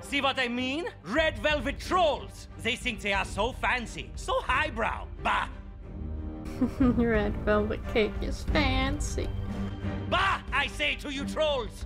See what I mean? Red velvet trolls! They think they are so fancy, so highbrow. Bah! Red velvet cake is fancy. Bah! I say to you trolls!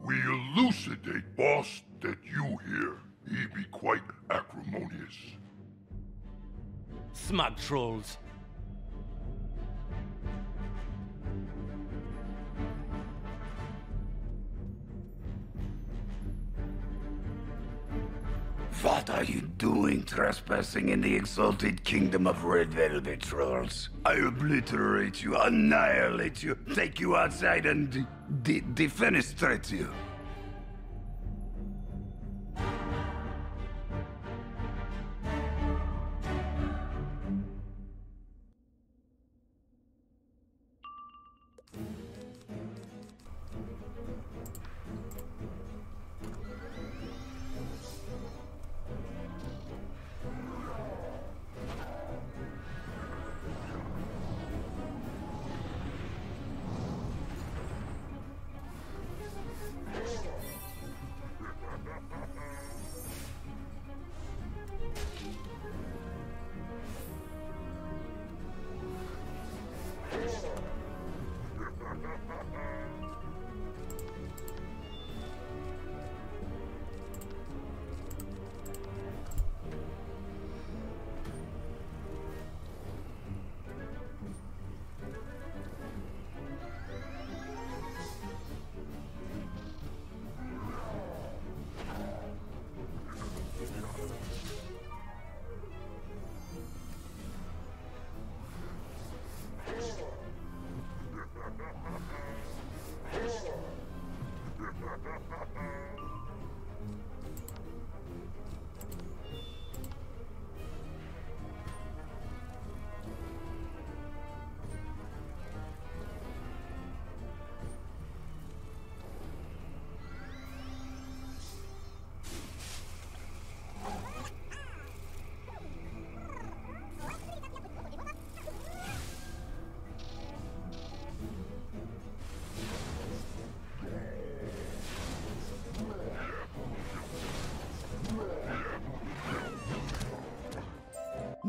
We elucidate, boss, that you here, he be quite acrimonious. Smug trolls. What are you doing trespassing in the exalted kingdom of red velvet trolls? I obliterate you, annihilate you, take you outside and defenestrate you.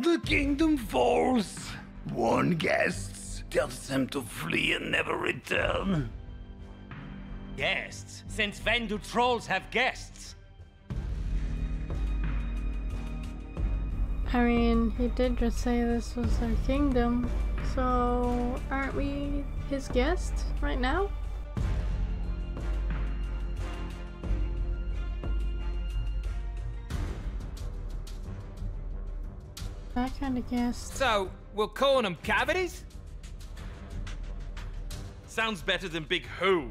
the kingdom falls. Warn guests, tells them to flee and never return. Guests? Since when do trolls have guests? I mean, he did just say this was their kingdom, so aren't we his guests right now? That kind of guest. So, we're calling them cavities? Sounds better than Big Who.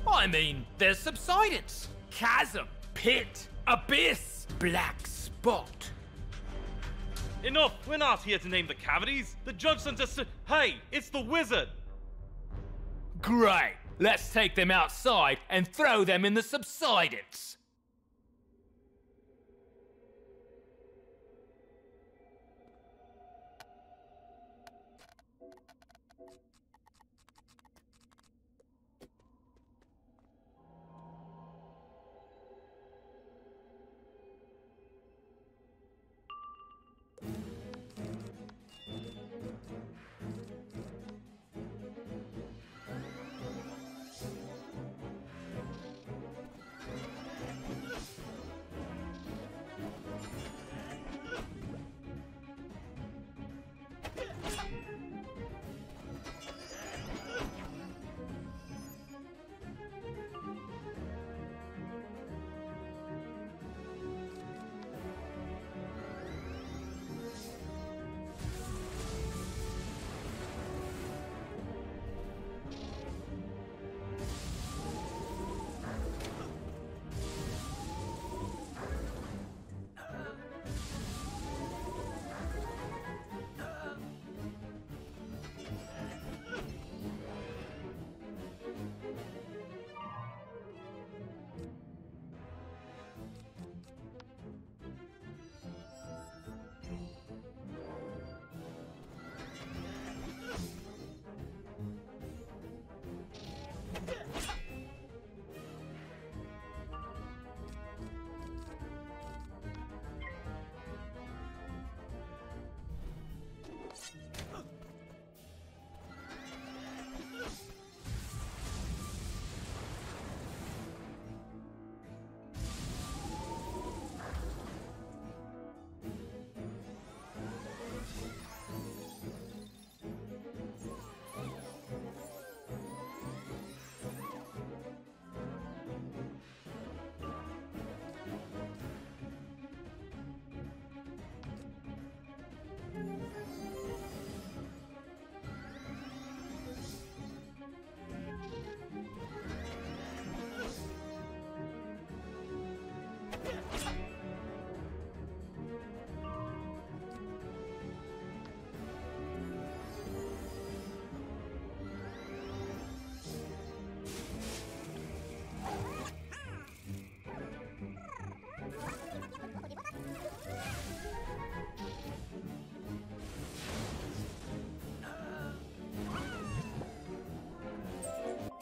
I mean, there's subsidence, chasm, pit, abyss, black spot. Enough! We're not here to name the cavities. The judge sent us to... Hey, it's the wizard! Great. Let's take them outside and throw them in the subsidence.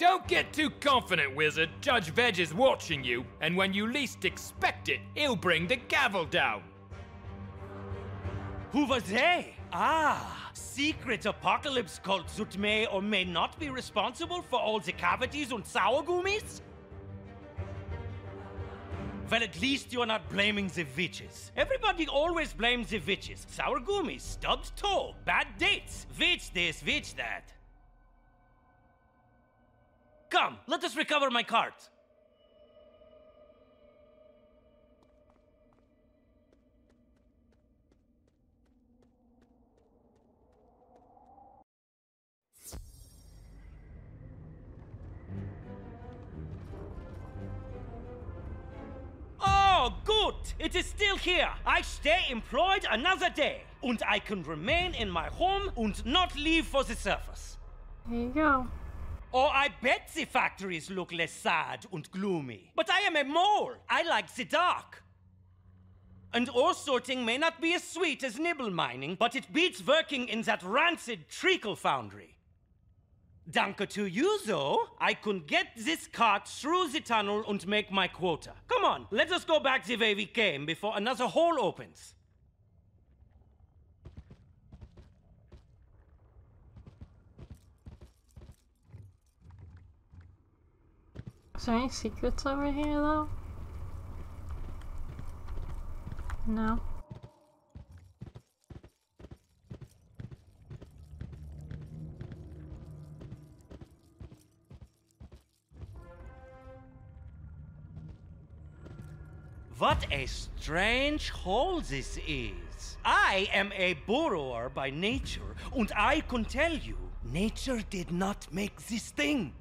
Don't get too confident, Wizard. Judge Veg is watching you, and when you least expect it, he'll bring the gavel down. Who was they? Ah, secret apocalypse cults that may or may not be responsible for all the cavities and sour gummies? Well, at least you're not blaming the witches. Everybody always blames the witches. Sour gummies, stubbed toe, bad dates, witch this, witch that. Come, let us recover my cart. Oh, good! It is still here. I stay employed another day. And I can remain in my home and not leave for the surface. There you go. Or I bet the factories look less sad and gloomy. But I am a mole. I like the dark. And ore sorting may not be as sweet as nibble mining, but it beats working in that rancid treacle foundry. Danke to you, though. I can get this cart through the tunnel and make my quota. Come on, let us go back the way we came before another hole opens. Is there any secrets over here though? No. What a strange hole this is. I am a burrower by nature, and I can tell you, nature did not make this thing.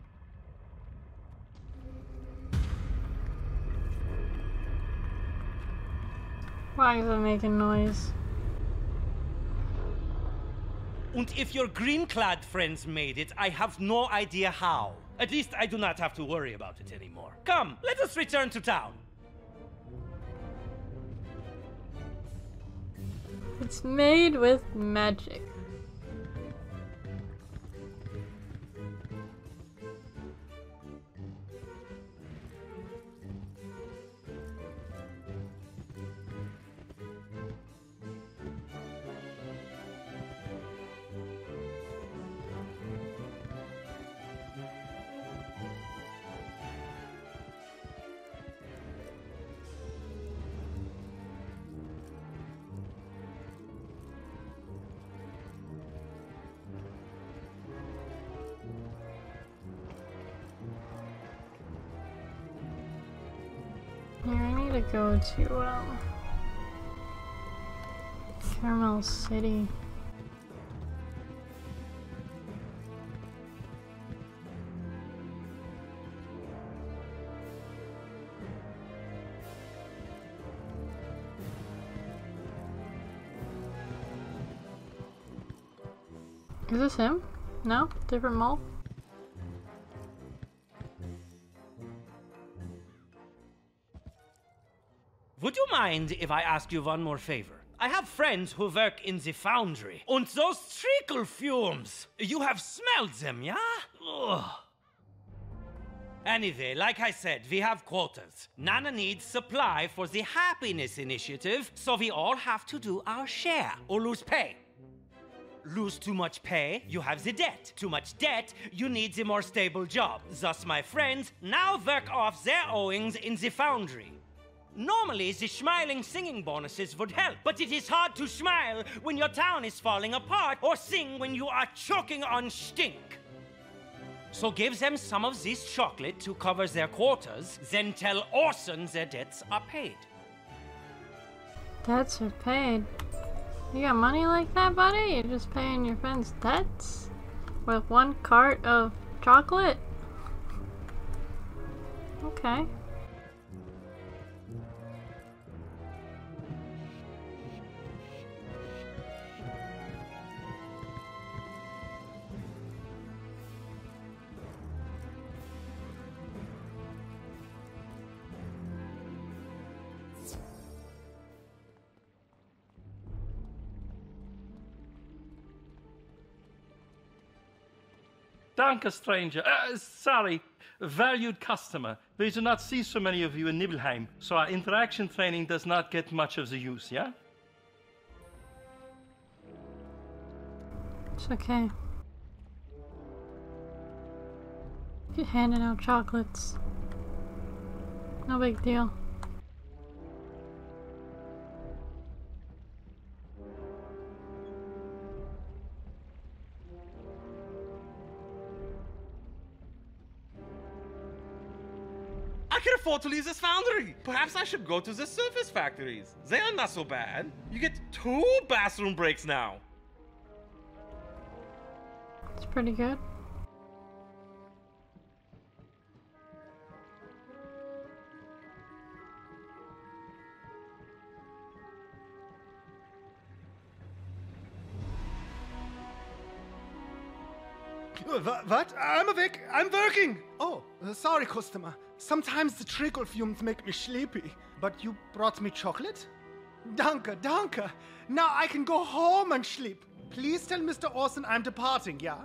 Why is it making noise? And if your green-clad friends made it, I have no idea how. At least I do not have to worry about it anymore. Come, let us return to town. It's made with magic. Here, I need to go to, Karamelle City. Is this him? No? Different mole? Would you mind if I ask you one more favor? I have friends who work in the Foundry. And those treacle fumes! You have smelled them, yeah? Ugh. Anyway, like I said, we have quotas. Nana needs supply for the Happiness Initiative, so we all have to do our share, or lose pay. Lose too much pay, you have the debt. Too much debt, you need the more stable job. Thus, my friends now work off their owings in the Foundry. Normally, the smiling singing bonuses would help, but it is hard to smile when your town is falling apart or sing when you are choking on stink. So give them some of this chocolate to cover their quotas, then tell Orson their debts are paid. Debts are paid. You got money like that, buddy? You're just paying your friends' debts? With one cart of chocolate? Okay. Danke, stranger. Sorry, valued customer. We do not see so many of you in Nibelheim, so our interaction training does not get much of the use, yeah? It's okay. You're handing out chocolates. No big deal. I can afford to leave this foundry. Perhaps I should go to the surface factories. They are not so bad. You get 2 bathroom breaks now. It's pretty good. What? I'm awake. I'm working. Oh, sorry, customer. Sometimes the treacle fumes make me sleepy. But you brought me chocolate? Danke, danke. Now I can go home and sleep. Please tell Mr. Orson I'm departing, yeah?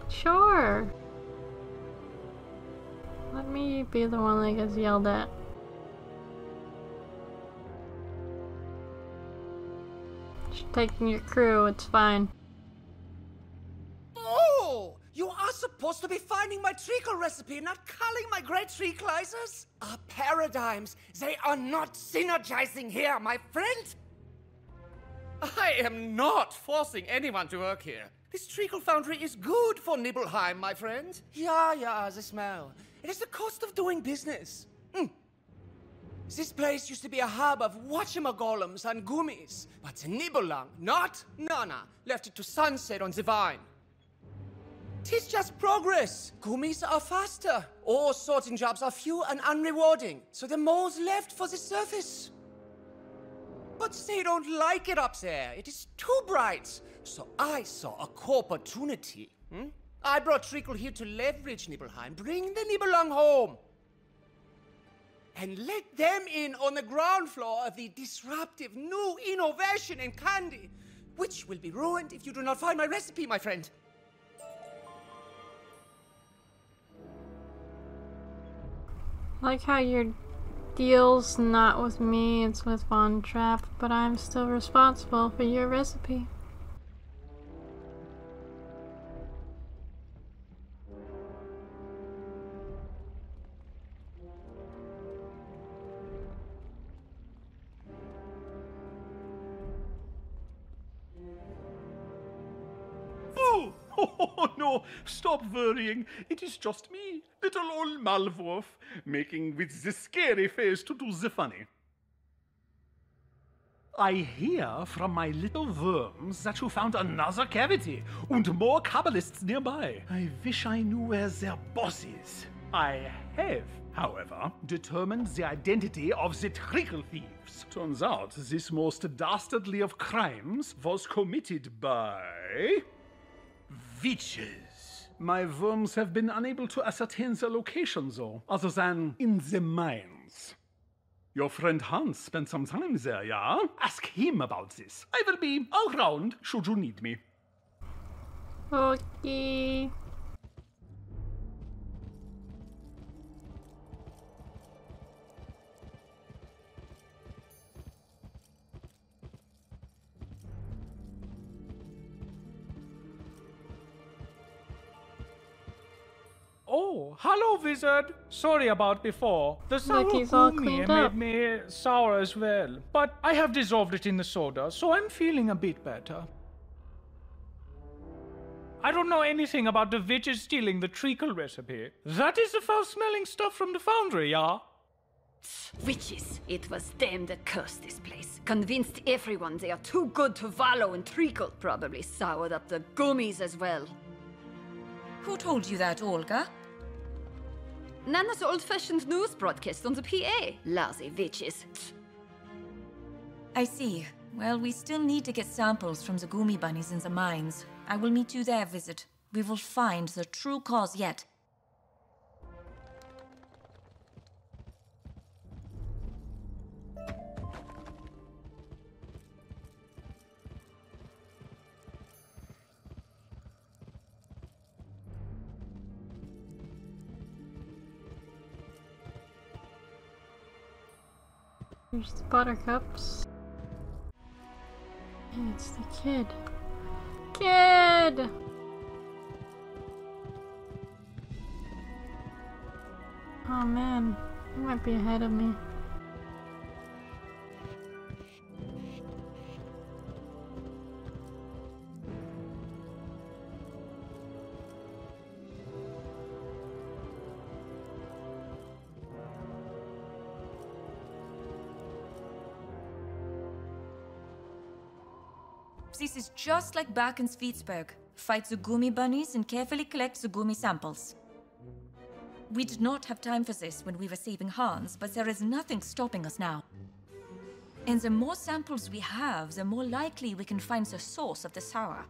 Sure. Let me be the one that gets yelled at. Just taking your crew, it's fine. Oh, you are supposed to be finding my treacle recipe, not culling my great treacleizers. Our paradigms, they are not synergizing here, my friend. I am not forcing anyone to work here. This treacle foundry is good for Nibelheim, my friend. Yeah, the smell. It is the cost of doing business. This place used to be a hub of whatchamagolems and gummies, but the Nibelung, not Nana, left it to sunset on the vine. 'Tis just progress. Gummies are faster. All sorting jobs are few and unrewarding, so the moles left for the surface. But they don't like it up there. It is too bright. So I saw a opportunity. I brought Treacle here to leverage Nibelheim, bring the Nibelung home, and let them in on the ground floor of the disruptive new innovation in candy, which will be ruined if you do not find my recipe, my friend. Like how your deal's not with me, it's with Von Trapp, but I'm still responsible for your recipe. Oh, no, stop worrying. It is just me, little old Malvorf, making with the scary face to do the funny. I hear from my little worms that you found another cavity and more Kabbalists nearby. I wish I knew where their boss is. I have, however, determined the identity of the treacle thieves. Turns out this most dastardly of crimes was committed by witches. My worms have been unable to ascertain their location, though, other than in the mines. Your friend Hans spent some time there, yeah? Ask him about this. I will be around should you need me. Okay. Oh, hello, Wizard. Sorry about before. The sour Look, he's all gummy cleaned made up. me sour as well. But I have dissolved it in the soda, so I'm feeling a bit better. I don't know anything about the witches stealing the treacle recipe. That is the foul-smelling stuff from the Foundry, yeah? Witches. It was them that cursed this place. Convinced everyone they are too good to wallow in treacle. Probably soured up the gummies as well. Who told you that, Olga? Nana's old-fashioned news broadcast on the PA. Lousy witches. I see. Well, we still need to get samples from the gummy bunnies in the mines. I will meet you there, Wizard. We will find the true cause yet. Here's the buttercups. And it's the kid. Kid! Oh man, he might be ahead of me. This is just like back in Svitsberg. Fight the gummy bunnies and carefully collect the gummy samples. We did not have time for this when we were saving Hans, but there is nothing stopping us now. And the more samples we have, the more likely we can find the source of the sour.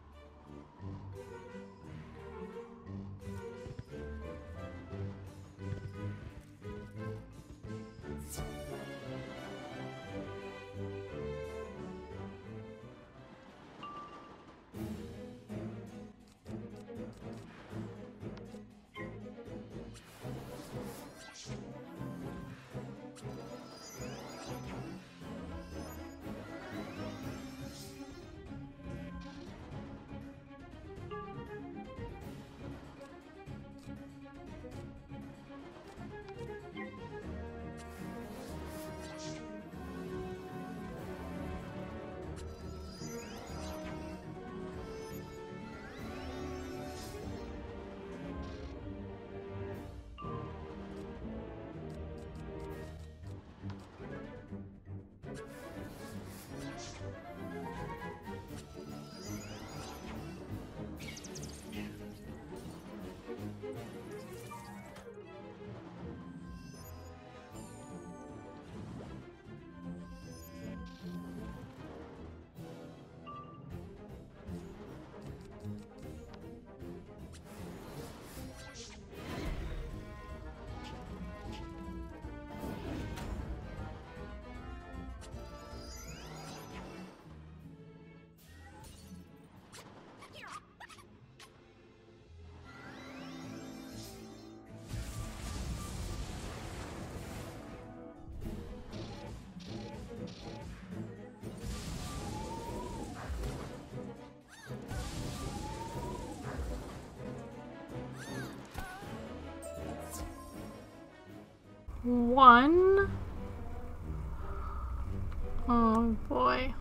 1. Oh boy.